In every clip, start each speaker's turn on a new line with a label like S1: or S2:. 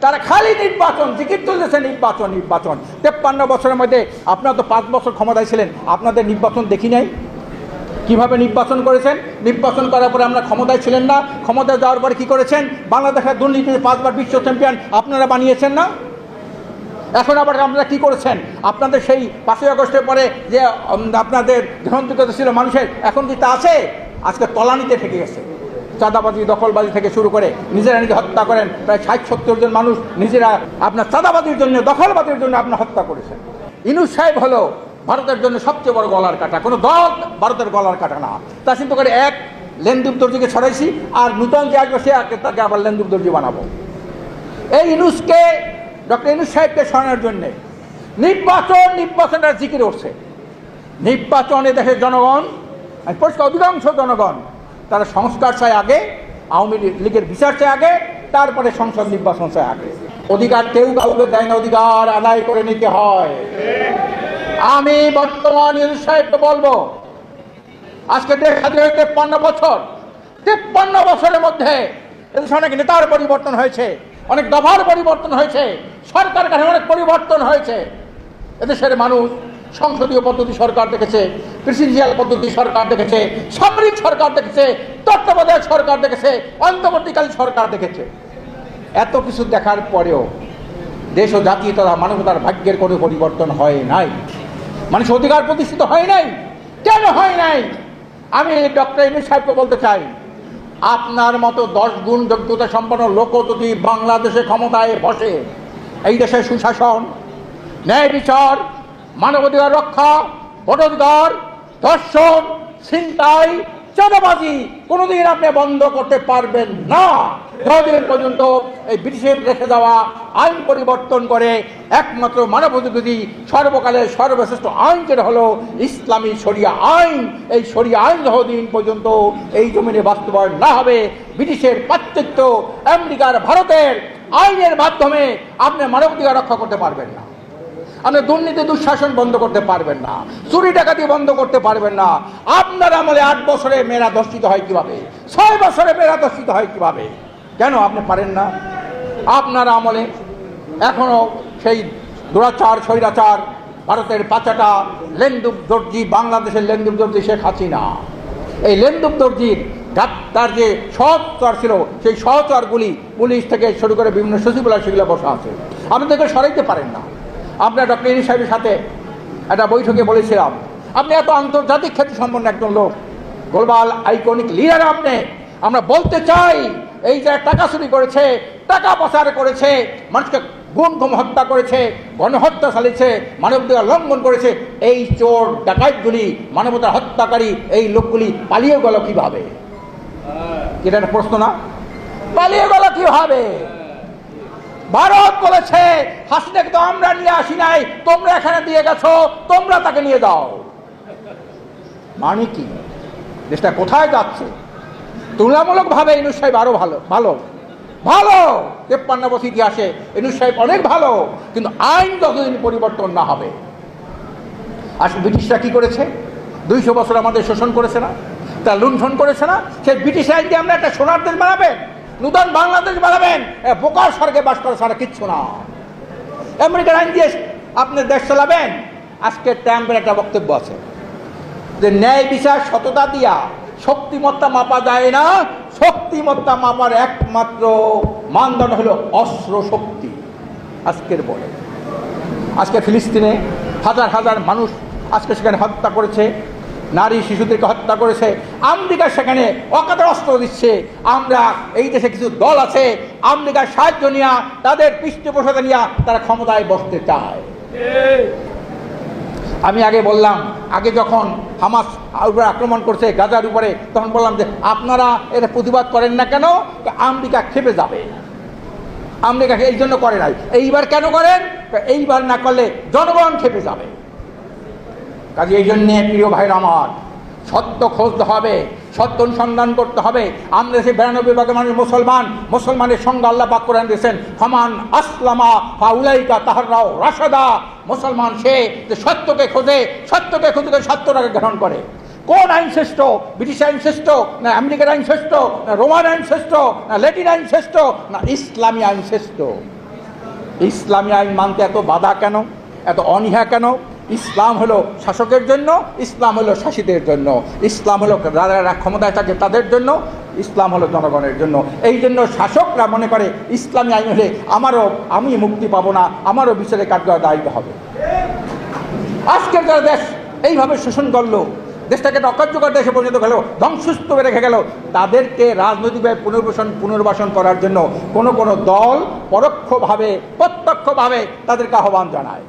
S1: তারা খালি নির্বাচন, জিকির তুলতেছে নির্বাচন নির্বাচন। 53 বছরের মধ্যে আপনারা তো 5 বছর ক্ষমতায় ছিলেন, আপনাদের নির্বাচন দেখি নাই। কিভাবে নির্বাচন করেছেন? নির্বাচন করার পরে আমরা ক্ষমতায় ছিলেন না, ক্ষমতায় যাওয়ার পরে কি করেছেন? বাংলাদেশের দুর্নীতিতে 5 বার বিশ্ব চ্যাম্পিয়ন আপনারা বানিয়েছেন না? এখন আবার আপনারা কি করেছেন? আপনাদের সেই 5ই আগস্টের পরে যে আপনাদের গ্রহণযোগ্যতা ছিল মানুষের, এখন কি তা আছে? আজকে তলানিতে ঠেকে গেছে। চাঁদাবাজি, দখলবাজি থেকে শুরু করে নিজেরা নিজে হত্যা করেন। প্রায় 60-70 জন মানুষ নিজেরা আপনার চাঁদাবাজির জন্য, দখলবাজির জন্য আপনার হত্যা করেছেন। ইউনূস সাহেব হলো ভারতের জন্য সবচেয়ে বড় গলার কাটা। কোনো দল ভারতের গলার কাটা না। তা চিন্তা করে এক লেনদুব দর্জিকে ছড়াইছি, আর নূতন যে আসবে সে তাকে আবার লেনদুব দর্জি বানাবো। এই ইউনূসকে, ডক্টর ইউনূস সাহেবকে সরানোর জন্যে নির্বাচনের জিকির উঠছে। নির্বাচনে দেশের জনগণ, পরিষ্কার অধিকাংশ জনগণ তারা সংস্কার চায় আগে, আওয়ামী লীগের বিচার চায় আগে, তারপরে সংসদ নির্বাচন চায় আগে। অধিকার কেউ কাউকে দেয় না, অধিকার আদায় করে নিতে হয়। আমি বর্তমান ইউনূস সাহেবকে বলবো, আজকে দেশ স্বাধীন হয়ে 53 বছর, 53 বছরের মধ্যে এদেশে অনেক নেতার পরিবর্তন হয়েছে, অনেক দফার পরিবর্তন হয়েছে, সরকার কাঠামো অনেক পরিবর্তন হয়েছে। এদেশের মানুষ সংসদীয় পদ্ধতি সরকার দেখেছে, প্রেসিডেন্সিয়াল পদ্ধতি সরকার দেখেছে, সামরিক সরকার দেখেছে, তত্ত্বাবধায়ক সরকার দেখেছে, অন্তর্বর্তীকালীন সরকার দেখেছে। এত কিছু দেখার পরেও দেশ ও জাতি তথা মানবতার ভাগ্যের কোনো পরিবর্তন হয় নাই। মানুষ অধিকার প্রতিষ্ঠিত হয় নাই। কেন হয় নাই? আমি ডক্টর ইউনূস সাহেবকে বলতে চাই, আপনার মতো 10 গুণ যোগ্যতা সম্পন্ন লোক যদি বাংলাদেশে ক্ষমতায় বসে, এই দেশের সুশাসন, ন্যায় বিচার, মানবাধিকার রক্ষা, ভোটাধিকার, ধর্ষণ, ছিনতাই, চাঁদাবাজি কোনোদিন আপনি বন্ধ করতে পারবেন না। যতদিন পর্যন্ত এই ব্রিটিশের রেখে দেওয়া আইন পরিবর্তন করে একমাত্র মানবাধিকারী সর্বকালের সর্বশ্রেষ্ঠ আইন যেটা হলো ইসলামী শরিয়া আইন, এই শরিয়া আইন যতদিন পর্যন্ত এই জমিনে বাস্তবায়ন না হবে, ব্রিটিশের পাশ্চাত্য, আমেরিকার, ভারতের আইনের মাধ্যমে আপনি মানবাধিকার রক্ষা করতে পারবেন না। আপনি দুর্নীতি দুঃশাসন বন্ধ করতে পারবেন না, চুরি ডাকাতি বন্ধ করতে পারবেন না। আপনার আমলে 8 বছরে মেয়েরা ধর্ষিত হয় কিভাবে? 6 বছরে মেয়েরা ধর্ষিত হয় কিভাবে? কেন আপনি পারেন না? আপনার আমলে এখনো সেই দুরাচার, স্বৈরাচার, ভারতের পাচাটা লেনদুব দর্জি, বাংলাদেশের লেনদুব দর্জি শেখ হাসিনা। এই লেনদুব দর্জির তার যে সহচর ছিল, সেই সহচরগুলি পুলিশ থেকে শুরু করে বিভিন্ন সচিবালয় সেগুলো বসা আছে, আপনাদেরকে সরাইতে পারেন না। আমরা ডক্টর ইউনূস সাহেবের সাথে একটা বৈঠকে বলেছিলাম, আপনি এত আন্তর্জাতিক খ্যাতি সম্পন্ন একজন লোক, গ্লোবাল আইকনিক লিডার আপনি। আমরা বলতে চাই, এই যে টাকা চুরি করেছে, টাকা পাচার করেছে, মানুষকে গুম হত্যা করেছে, গণহত্যা চালিয়েছে, মানবাধিকার লঙ্ঘন করেছে, এই চোর ডাকাতগুলি, মানবতার হত্যাকারী এই লোকগুলি পালিয়ে গেল কিভাবে? এটা একটা প্রশ্ন না? পালিয়ে গেল কিভাবে? ভারত বলেছে হাসিনাকে তো আমরা নিয়ে আসি নাই, তোমরা এখানে দিয়ে গেছো, তোমরা তাকে নিয়ে যাও। মানে কি? দেশটা কোথায় যাচ্ছে? তুলনামূলকভাবে ইউনূস সাহেব আরো ভালো ভালো ভালো 53 বছর ইতিহাসে ইউনূস সাহেব অনেক ভালো, কিন্তু আইন যতদিন পরিবর্তন না হবে। আসলে ব্রিটিশরা কি করেছে? 200 বছর আমাদের শোষণ করেছে না? তা লুণ্ঠন করেছে না? সেই ব্রিটিশ আইন দিয়ে আমরা একটা সোনার দেশ বানাবেন, নূতন বাংলাদেশ বানাবেন, বোকার স্বর্গে বাস করা ছাড়া কিচ্ছু না। আমেরিকার আইন দিয়ে আপনি দেশ চালাবেন। আজকে ট্রাম্পের একটা বক্তব্য আছে যে ন্যায় বিচার সততা দিয়া শক্তিমত্তা মাপা যায় না, শক্তিমত্তা মাপার একমাত্র মানদণ্ড হলো অস্ত্র শক্তি। আজকের বলে আজকে ফিলিস্তিনে হাজার হাজার মানুষ আজকে সেখানে হত্যা করেছে, নারী শিশুদেরকে হত্যা করেছে। আমেরিকা সেখানে অকাতরে অস্ত্র দিচ্ছে। আমরা এই দেশে কিছু দল আছে আমেরিকার সাহায্য নিয়ে, তাদের পৃষ্ঠপোষকতা নিয়ে তারা ক্ষমতায় বসতে চায়। আমি আগে বললাম, আগে যখন হামাস উপরে আক্রমণ করছে গাজার উপরে, তখন বললাম যে আপনারা এটা প্রতিবাদ করেন না কেন? আমেরিকা খেপে যাবে। আমেরিকা এই জন্য করে নাই। এইবার কেন করেন? এইবার না করলে জনগণ খেপে যাবে। কাজে এই জন্যে প্রিয় ভাইরা আমার, সত্য খুঁজতে হবে, সত্য অনুসন্ধান করতে হবে। আমরা সেই 92% মানুষ মুসলমান, মুসলমানের সঙ্গে আল্লাহ পাক কোরআন দিয়েছেন, ফামান আসলামা ফাউলাইকা তাহাররাও রাশাদা। মুসলমান সে যে সত্যকে খোঁজে, সত্যকে খুঁজে সত্যটাকে গ্রহণ করে। কোন আইন শ্রেষ্ঠ? ব্রিটিশ আইন শ্রেষ্ঠ না আমেরিকার আইন শ্রেষ্ঠ, না রোমান আইন শ্রেষ্ঠ, না ল্যাটিন আইন শ্রেষ্ঠ, না ইসলামী আইন শ্রেষ্ঠ? ইসলামী আইন মানতে এত বাধা কেন, এত অনীহা কেন? ইসলাম হলো শাসকের জন্য, ইসলাম হলো শাসিতের জন্য, ইসলাম হলো যারা ক্ষমতায় থাকে তাদের জন্য, ইসলাম হলো জনগণের জন্য। এই জন্য শাসকরা মনে করে ইসলামী আইন হলে আমি মুক্তি পাবো না, আমারও বিচারে কাঠগড়ায় দায়িত্ব হবে। আজকের যারা দেশ এইভাবে শোষণ করলো, দেশটাকে অকার্যকর দেশে পরিণত গেল, ধ্বংসস্তূপে রেখে গেল, তাদেরকে রাজনৈতিকভাবে পুনর্বাসন করার জন্য কোনো কোনো দল পরোক্ষভাবে প্রত্যক্ষভাবে তাদেরকে আহ্বান জানায়।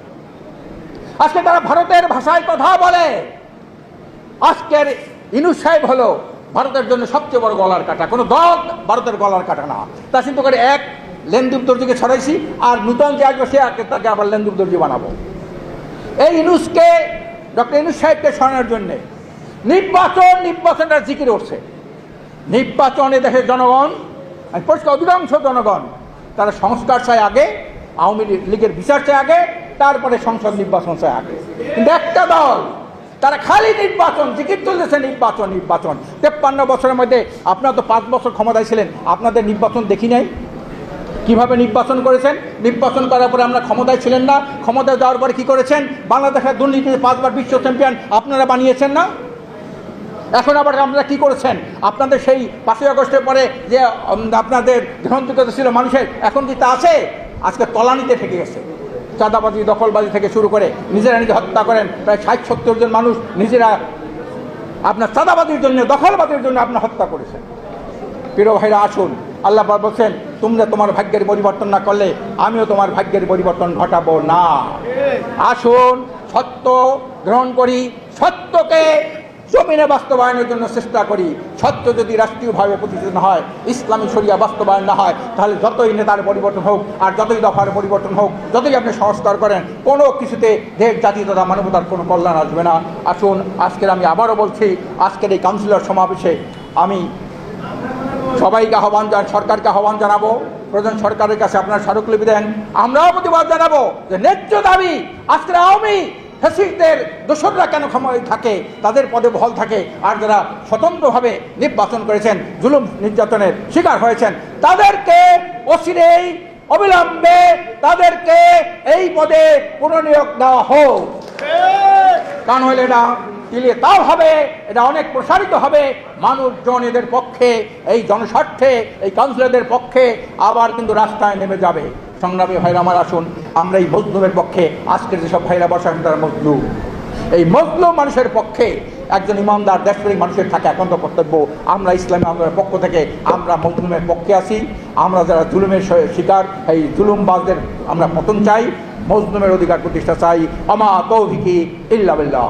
S1: আজকে তারা ভারতের ভাষায় কথা বলে। আজকের ইউনূস সাহেব হলো ভারতের জন্য সবচেয়ে বড় গলার কাটা। কোনো দল ভারতের গলার কাটা না। তা চিন্তা করে এক লেন্দুব দর্জিকে ছড়াইছি, আর নূতন যে আসবে সে তাকে আবার লেন্দুব দর্জি বানাবো। এই ইউনূসকে, ডক্টর ইউনূস সাহেবকে সরানোর জন্যে নির্বাচনটা জিকির উঠছে। নির্বাচনে দেশের জনগণ, পরিষ্কার অধিকাংশ জনগণ তারা সংস্কার চায় আগে, আওয়ামী লীগের বিচার চায় আগে, তারপরে সংসদ নির্বাচন চায় আগে। কিন্তু একটা দল তারা খালি নির্বাচন জিকির তুলতেছে, নির্বাচন। 53 বছরের মধ্যে আপনারা তো 5 বছর ক্ষমতায় ছিলেন, আপনাদের নির্বাচন দেখি নাই? কিভাবে নির্বাচন করেছেন? নির্বাচন করার পরে আমরা ক্ষমতায় ছিলেন না, ক্ষমতায় যাওয়ার পরে কি করেছেন? বাংলাদেশের দুর্নীতিতে 5 বার বিশ্ব চ্যাম্পিয়ন আপনারা বানিয়েছেন না? এখন আবার আপনারা কি করেছেন? আপনাদের সেই 5ই আগস্টের পরে যে আপনাদের গ্রহণযোগ্যতা ছিল মানুষের, এখন কি তা আছে? আজকে তলানিতে ঠেকে গেছে। চাঁদাবাজি, দখলবাজি থেকে শুরু করে নিজেরা নিজে হত্যা করেন প্রায় 60-70 জন মানুষ নিজেরা আপনার চাঁদাবাজির জন্য, দখলবাজির জন্য আপনার হত্যা করেছেন। প্রিয় ভাইরা, আসুন, আল্লাহ পাক বলছেন তোমরা তোমার ভাগ্যের পরিবর্তন না করলে আমিও তোমার ভাগ্যের পরিবর্তন ঘটাবো না। আসুন সত্য গ্রহণ করি, সত্যকে জমিনে বাস্তবায়নের জন্য চেষ্টা করি। সত্য যদি রাষ্ট্রীয়ভাবে প্রতিষ্ঠিত না হয়, ইসলামী শরিয়া বাস্তবায়ন না হয়, তাহলে যতই নেতার পরিবর্তন হোক, আর যতই দফার পরিবর্তন হোক, যতই আপনি সংস্কার করেন, কোনো কিছুতে দেশ, জাতি তথা মানবতার কোনো কল্যাণ আসবে না। আসুন, আজকের আমি আবারও বলছি, আজকের এই কাউন্সিলর সমাবেশে আমি সবাইকে সরকারকে আহ্বান জানাবো, প্রধান সরকারের কাছে আপনারা স্মারকলিপি দেন। আমরাও প্রতিবাদ জানাবো যে ন্যায্য দাবি আজকের আওয়ামী ফ্যাসিস্টদের দোসররা কেন ক্ষমতায় থাকে, তাদের পদে বহাল থাকে, আর যারা স্বতন্ত্রভাবে নির্বাচন করেছেন, জুলুম নির্যাতনের শিকার হয়েছেন, তাদেরকে অচিরেই অবিলম্বে তাদেরকে এই পদে পুনর্নিয়োগ দেওয়া হোক। কারণ হলে এটা দিলে তাও হবে, এটা অনেক প্রসারিত হবে, মানুষজন এদের পক্ষে, এই জনস্বার্থে, এই কাউন্সিলরদের পক্ষে আবার কিন্তু রাস্তায় নেমে যাবে। সংগ্রামী ভাইরা আমার, আসুন আমরা এই মজলুমের পক্ষে, আজকের যেসব ভাইরা বসেন তারা মজলুম, এই মজলুম মানুষের পক্ষে একজন ইমানদার দেশপ্রেমিক মানুষের থাকে একান্ত কর্তব্য। আমরা ইসলামী আন্দোলনের পক্ষ থেকে আমরা মজলুমের পক্ষে আছি। আমরা যারা জুলুমের শিকার, এই জুলুমবাজদের আমরা পতন চাই, মজলুমের অধিকার প্রতিষ্ঠা চাই। আমা তৌফিকি ইল্লা বিল্লাহ।